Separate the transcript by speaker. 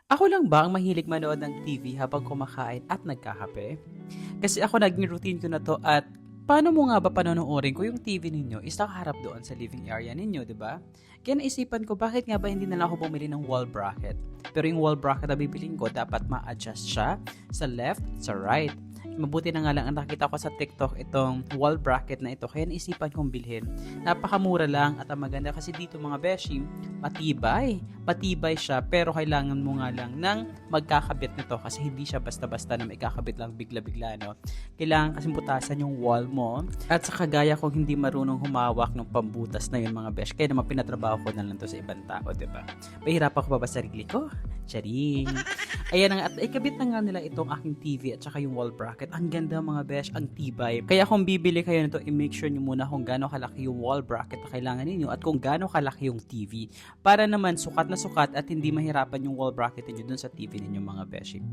Speaker 1: Ako lang ba ang mahilig manood ng TV habang kumakain at nagkakape? Kasi ako naging routine ko na 'to at paano mo nga ba panonoorin ko yung TV ninyo is nakaharap doon sa living area ninyo, 'di ba? Kaya naisipan ko bakit nga ba hindi na lang ako bumili ng wall bracket? Pero yung wall bracket na bibilin ko dapat ma-adjust siya sa left, sa right. Mabuti na nga lang ang nakita ko sa TikTok itong wall bracket na ito kaya naisipan kong bilhin. Napakamura lang at ang maganda kasi dito mga beshi, matibay. Matibay siya pero kailangan mo nga lang ng magkakabit nito kasi hindi siya basta-basta na may kakabit lang bigla-bigla, no? Kailangan kasi butasan yung wall mo at sa kagaya kong hindi marunong humawak ng pambutas na yun mga besh kaya naman pinatrabaho ko na lang to sa ibang tao, diba? Pahirapan ko pa ba sarili ko? Charing! Ayan na nga, at ikabit na nga nila itong aking TV at saka yung wall bracket. Ang ganda mga besh, ang tibay. Kaya kung bibili kayo nito, i-make sure nyo muna kung gaano kalaki yung wall bracket na kailangan ninyo at kung gaano kalaki yung TV. Para naman sukat na sukat at hindi mahirapan yung wall bracket ninyo dun sa TV ninyo mga beshi.